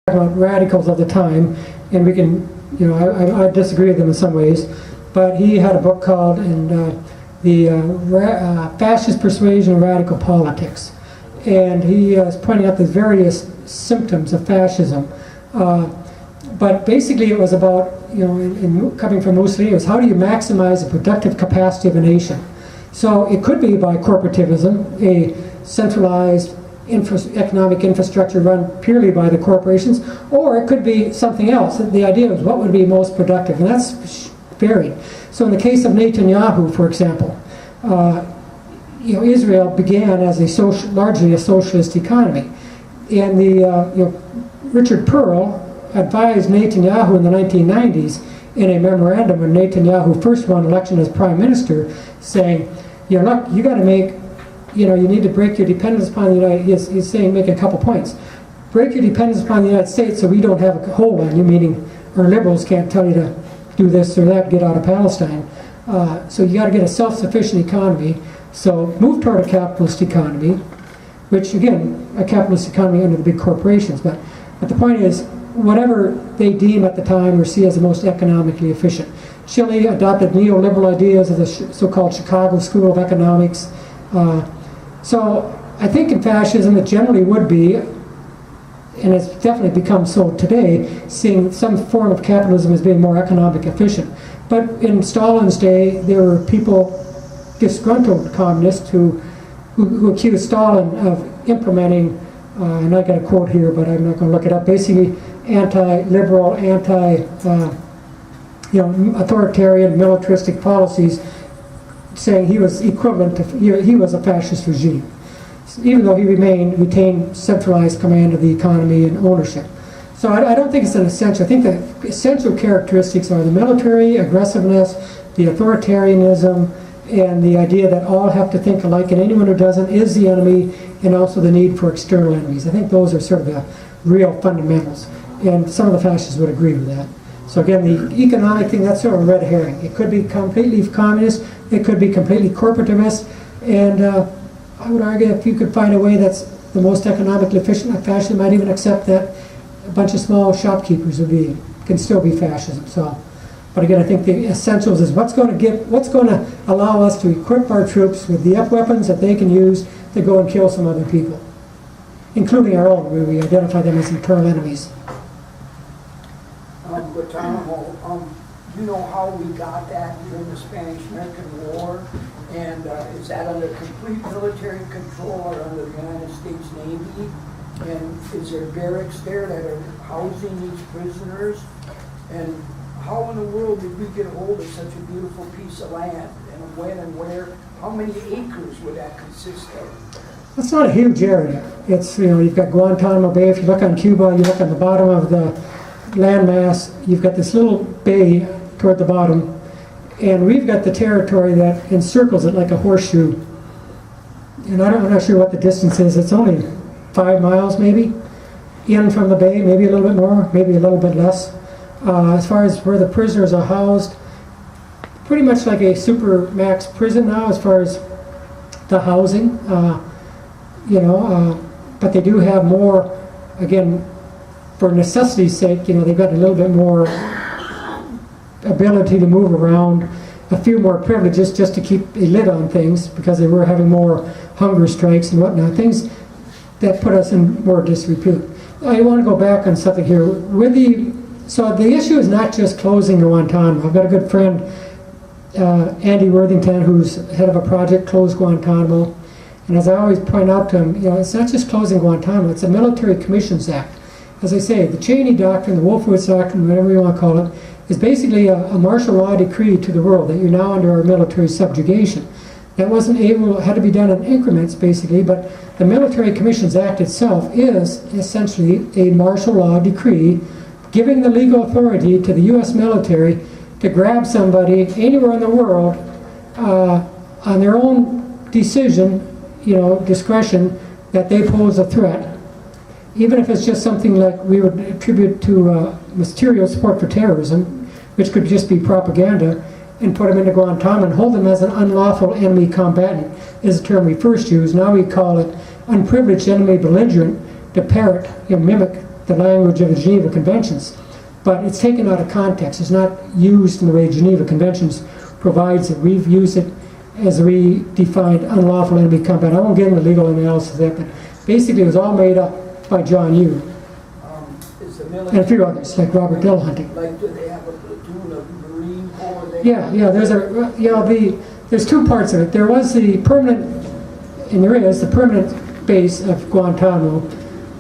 about radicals of the time, and we can, you know, I disagree with them in some ways, but he had a book called the Fascist Persuasion of Radical Politics, and he is pointing out the various symptoms of fascism. But basically it was about, you know, coming from Mussolini, it was how do you maximize the productive capacity of a nation. So it could be by corporativism, a centralized economic infrastructure run purely by the corporations, or it could be something else. The idea was what would be most productive, and that's varied. So in the case of Netanyahu, for example, you know, Israel began as a largely a socialist economy, and the you know, Richard Pearl advised Netanyahu in the 1990s in a memorandum when Netanyahu first won election as prime minister, saying, you know, look, you got to make, you know, you need to break your dependence upon the United States. He's saying, make a couple points. Break your dependence upon the United States so we don't have a hold on you, meaning our liberals can't tell you to do this or that, get out of Palestine. So you got to get a self-sufficient economy. So move toward a capitalist economy, which again, a capitalist economy under the big corporations. But the point is, whatever they deem at the time or see as the most economically efficient. Chile adopted neoliberal ideas of the so-called Chicago School of Economics. So I think in fascism it generally would be, and it's definitely become so today, seeing some form of capitalism as being more economic efficient. But in Stalin's day, there were people, disgruntled communists, who accused Stalin of implementing, and I got a quote here, but I'm not going to look it up, basically anti-liberal, authoritarian, militaristic policies, saying he was equivalent to, he was a fascist regime, even though he retained centralized command of the economy and ownership. So I don't think it's an essential. I think the essential characteristics are the military aggressiveness, the authoritarianism, and the idea that all have to think alike, and anyone who doesn't is the enemy, and also the need for external enemies. I think those are sort of the real fundamentals, and some of the fascists would agree with that. So again, the economic thing, that's sort of a red herring. It could be completely communist, it could be completely corporativist, and I would argue if you could find a way that's the most economically efficient, a fascist might even accept that a bunch of small shopkeepers can still be fascism. So, but again, I think the essentials is what's going to allow us to equip our troops with the weapons that they can use to go and kill some other people, including our own, where we identify them as internal enemies. You know how we got that during the Spanish-American War, and is that under complete military control or under the United States Navy? And is there barracks there that are housing these prisoners? And how in the world did we get hold of such a beautiful piece of land? And when and where? How many acres would that consist of? It's not a huge area. It's, you know, you've got Guantanamo Bay. If you look on Cuba, you look on the bottom of the landmass, you've got this little bay toward the bottom, and we've got the territory that encircles it like a horseshoe. And I'm not sure what the distance is. It's only 5 miles maybe in from the bay, maybe a little bit more, maybe a little bit less. As far as where the prisoners are housed, pretty much like a supermax prison now as far as the housing, but they do have more, again, for necessity's sake, you know, they've got a little bit more ability to move around, a few more privileges just to keep a lid on things because they were having more hunger strikes and whatnot, things that put us in more disrepute. I want to go back on something here. So the issue is not just closing Guantanamo. I've got a good friend, Andy Worthington, who's head of a project, Close Guantanamo, and as I always point out to him, you know, it's not just closing Guantanamo, it's a Military Commissions Act. As I say, the Cheney Doctrine, the Wolfowitz Doctrine, whatever you want to call it, is basically a martial law decree to the world that you're now under our military subjugation. That had to be done in increments, basically, but the Military Commissions Act itself is essentially a martial law decree giving the legal authority to the U.S. military to grab somebody anywhere in the world on their own decision, you know, discretion, that they pose a threat. Even if it's just something like we would attribute to material support for terrorism, which could just be propaganda, and put them into Guantanamo and hold them as an unlawful enemy combatant, is the term we first used. Now we call it unprivileged enemy belligerent to parrot, you know, mimic the language of the Geneva Conventions. But it's taken out of context. It's not used in the way Geneva Conventions provides it. We've used it as redefined unlawful enemy combat. I won't get into legal analysis of that, but basically it was all made up by John Yoo and a few others, like Robert Dillahunty. Like, do they have a platoon of Marine Corps? There's two parts of it. There was the permanent, and there is the permanent base of Guantanamo.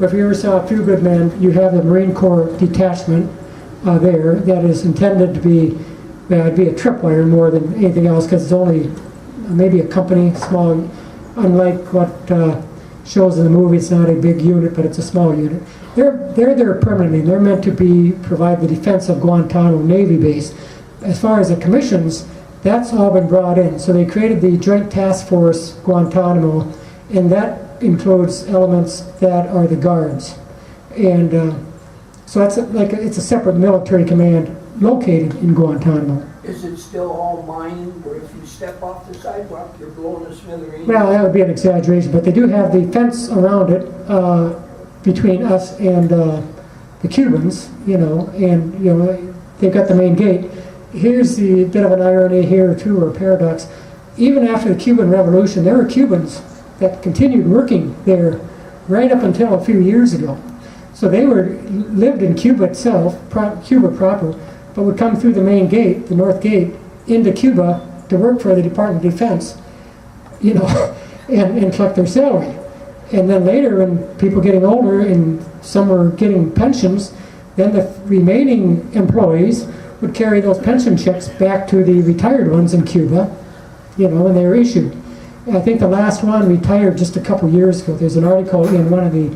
If you ever saw A Few Good Men, you have the Marine Corps detachment there that is intended to be, it'd be a tripwire more than anything else, because it's only maybe a company, small, unlike what shows in the movie. It's not a big unit, but it's a small unit. They're there permanently. They're meant to provide the defense of Guantanamo Navy base. As far as the commissions, that's all been brought in. So they created the Joint Task Force Guantanamo, and that includes elements that are the guards. And so that's it's a separate military command located in Guantanamo. Is it still all mining, where if you step off the sidewalk, you're blowing a smithereen? Well, that would be an exaggeration, but they do have the fence around it between us and the Cubans, and they've got the main gate. Here's the bit of an irony here too, or a paradox. Even after the Cuban Revolution, there were Cubans that continued working there right up until a few years ago. So they lived in Cuba itself, Cuba proper, but would come through the main gate, the north gate, into Cuba to work for the Department of Defense, and collect their salary. And then later, when people getting older and some were getting pensions, then the remaining employees would carry those pension checks back to the retired ones in Cuba, when they were issued. And I think the last one retired just a couple years ago. There's an article in one of the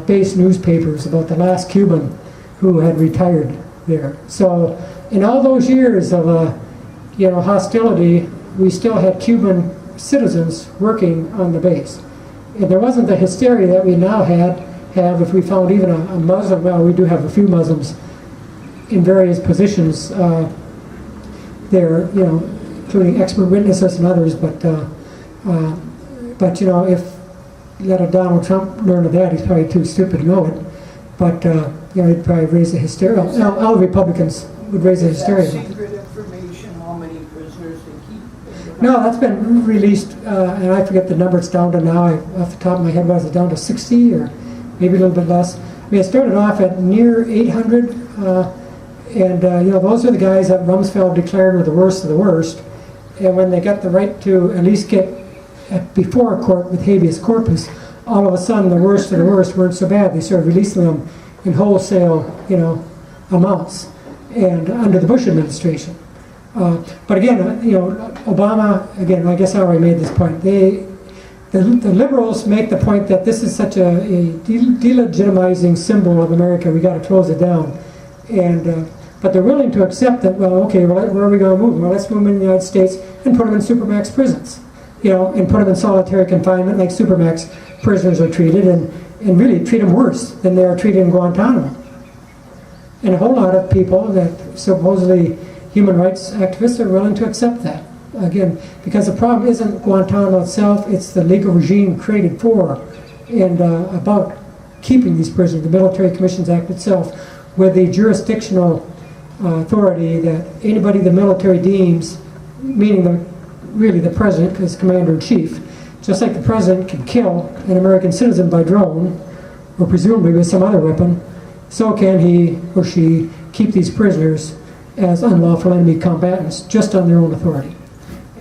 base newspapers about the last Cuban who had retired there. So in all those years of hostility, we still had Cuban citizens working on the base. And there wasn't the hysteria that we now have if we found even a Muslim. Well, we do have a few Muslims in various positions there, including expert witnesses and others. But if let a Donald Trump learn of that, he's probably too stupid to know it. But he'd probably raise the hysteria. All the Republicans would raise the hysteria. Is that secret information, how many prisoners they keep? No, that's been released, and I forget the number it's down to now. Off the top of my head, was it down to 60 or maybe a little bit less? I mean, it started off at near 800, and those are the guys that Rumsfeld declared were the worst of the worst. And when they got the right to at least get before a court with habeas corpus, all of a sudden the worst of the worst weren't so bad. They started releasing them in wholesale, amounts, and under the Bush administration. But again, Obama, again, I guess I already made this point. The liberals make the point that this is such a delegitimizing symbol of America, we got to close it down. And but they're willing to accept that, well, okay, where are we going to move them? Well, let's move them in the United States and put them in supermax prisons, and put them in solitary confinement like supermax prisoners are treated, and really treat them worse than they are treated in Guantanamo. And a whole lot of people that supposedly human rights activists are willing to accept that. Again, because the problem isn't Guantanamo itself, it's the legal regime created for and about keeping these prisoners, the Military Commissions Act itself, with the jurisdictional authority that anybody the military deems, meaning really the president, because commander-in-chief, just like the president can kill an American citizen by drone, or presumably with some other weapon, so can he or she keep these prisoners as unlawful enemy combatants just on their own authority.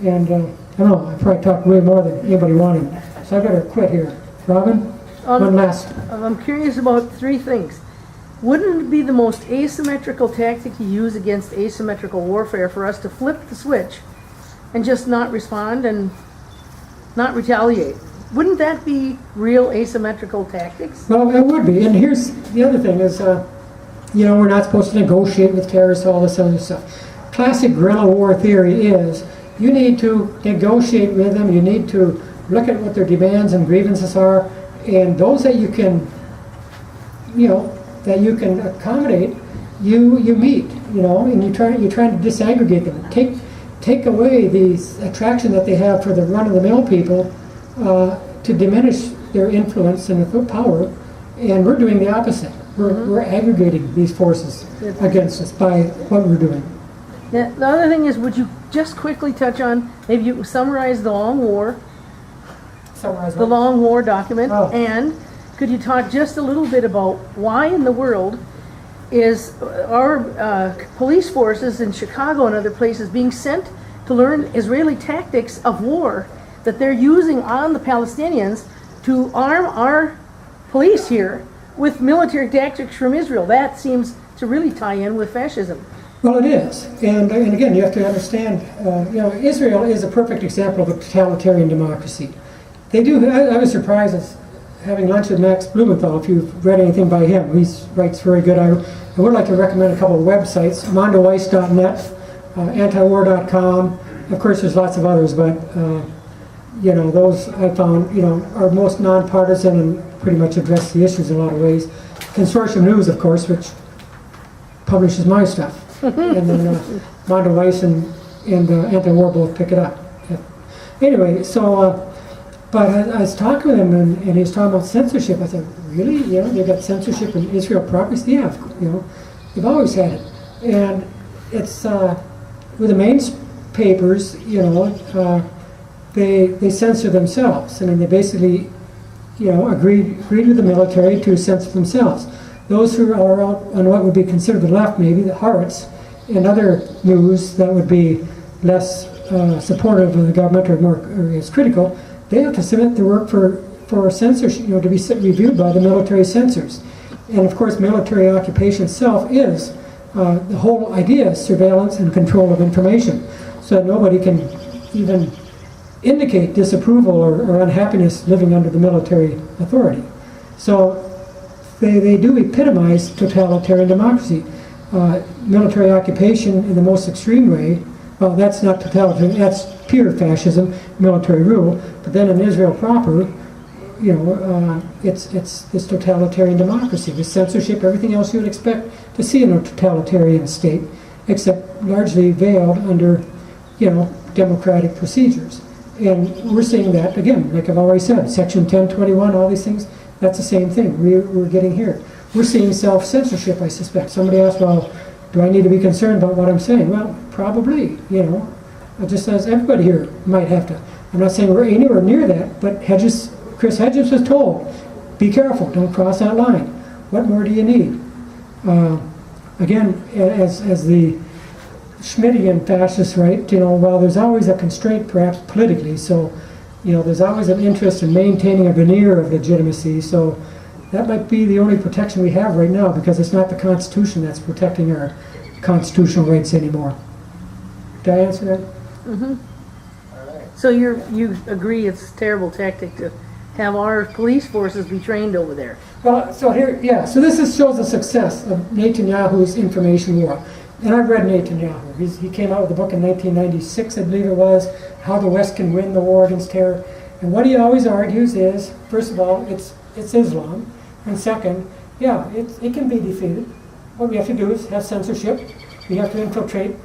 And I don't know, I probably talked way more than anybody wanted, so I better quit here. Robin, one last. I'm curious about three things. Wouldn't it be the most asymmetrical tactic to use against asymmetrical warfare for us to flip the switch and just not respond and not retaliate? Wouldn't that be real asymmetrical tactics? Well, it would be. And here's the other thing is, we're not supposed to negotiate with terrorists, all this other stuff. Classic guerrilla war theory is you need to negotiate with them, you need to look at what their demands and grievances are, and those that you can, that you can accommodate, you meet, and you're trying to disaggregate them. Take away the attraction that they have for the run-of-the-mill people to diminish their influence and their power, and we're doing the opposite. We're aggregating these forces against us by what we're doing. Yeah, the other thing is, would you just quickly touch on, maybe you summarize the Long War, Summarize the Long War document, Oh. and could you talk just a little bit about why in the world is our police forces in Chicago and other places being sent to learn Israeli tactics of war that they're using on the Palestinians to arm our police here with military tactics from Israel? That seems to really tie in with fascism. Well, it is, and again, you have to understand. Israel is a perfect example of a totalitarian democracy. They do. I was surprised as having lunch with Max Blumenthal. If you've read anything by him, he writes very good. I would like to recommend a couple of websites: mondoweiss.net, antiwar.com. Of course, there's lots of others, but those I found are most nonpartisan and pretty much address the issues in a lot of ways. Consortium News, of course, which publishes my stuff. And then Mondo Weiss and Anti-War both pick it up. Yeah. Anyway, but I was talking with him, and he was talking about censorship. I said, really? They've got censorship in Israel properties? Yeah, they've always had it. And it's, with the main papers, they censor themselves. I mean, they basically, agreed with the military to censor themselves. Those who are out on what would be considered the left, maybe the Hearts, and other news that would be less supportive of the government or is critical, they have to submit their work for censorship, to be reviewed by the military censors. And of course, military occupation itself is the whole idea is surveillance and control of information, so that nobody can even indicate disapproval or unhappiness living under the military authority. So they do epitomize totalitarian democracy. Military occupation in the most extreme way, well, that's not totalitarian, that's pure fascism, military rule. But then in Israel proper, it's this totalitarian democracy, with censorship, everything else you would expect to see in a totalitarian state, except largely veiled under, democratic procedures. And we're seeing that, again, like I've already said, Section 1021, all these things, that's the same thing we're getting here. We're seeing self-censorship, I suspect. Somebody asked, well, do I need to be concerned about what I'm saying? Well, probably, just as everybody here might have to. I'm not saying we're anywhere near that, but Chris Hedges was told, be careful, don't cross that line. What more do you need? Again, as the Schmittian fascists write, well, there's always a constraint, perhaps politically, so, there's always an interest in maintaining a veneer of legitimacy, so that might be the only protection we have right now, because it's not the Constitution that's protecting our constitutional rights anymore. Did I answer that? Mm-hmm. So you agree it's a terrible tactic to have our police forces be trained over there? Well, so so this shows the success of Netanyahu's information war. And I've read Netanyahu. He came out with a book in 1996, I believe it was, How the West Can Win the War Against Terror. And what he always argues is, first of all, it's Islam. And second, it can be defeated. What we have to do is have censorship. We have to infiltrate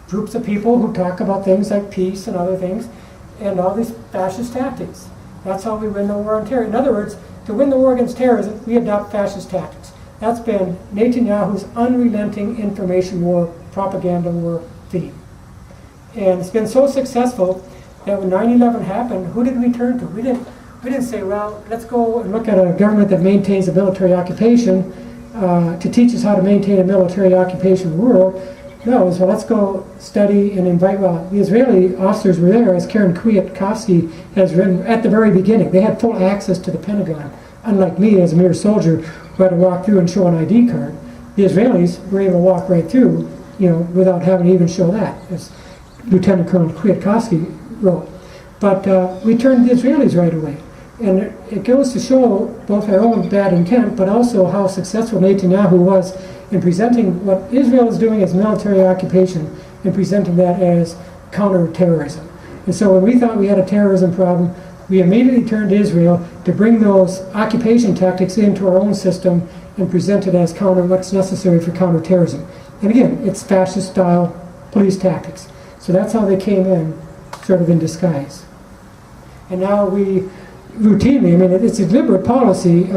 groups of people who talk about things like peace and other things, and all these fascist tactics. That's how we win the war on terror. In other words, to win the war against terrorism, we adopt fascist tactics. That's been Netanyahu's unrelenting information war, propaganda war theme. And it's been so successful that when 9/11 happened, who did we turn to? We didn't say, well, let's go and look at a government that maintains a military occupation to teach us how to maintain a military occupation world. No, it was, well, let's go study and invite, the Israeli officers were there, as Karen Kwiatkowski has written at the very beginning. They had full access to the Pentagon, unlike me as a mere soldier who had to walk through and show an ID card. The Israelis were able to walk right through, without having to even show that, as Lieutenant Colonel Kwiatkowski wrote. But we turned the Israelis right away. And it goes to show both our own bad intent, but also how successful Netanyahu was in presenting what Israel is doing as military occupation and presenting that as counterterrorism. And so when we thought we had a terrorism problem, we immediately turned to Israel to bring those occupation tactics into our own system and present it as what's necessary for counterterrorism. And again, it's fascist-style police tactics. So that's how they came in, sort of in disguise. And now we routinely, it's a deliberate policy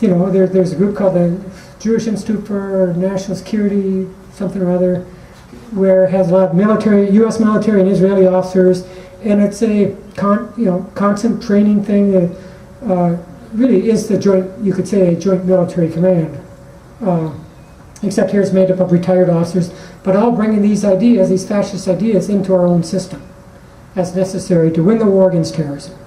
there's a group called the Jewish Institute for National Security, something or other, where it has a lot of military, U.S. military and Israeli officers, and it's a constant training thing that really is the joint, you could say, a joint military command. Except here it's made up of retired officers, but all bringing these ideas, these fascist ideas, into our own system as necessary to win the war against terrorism.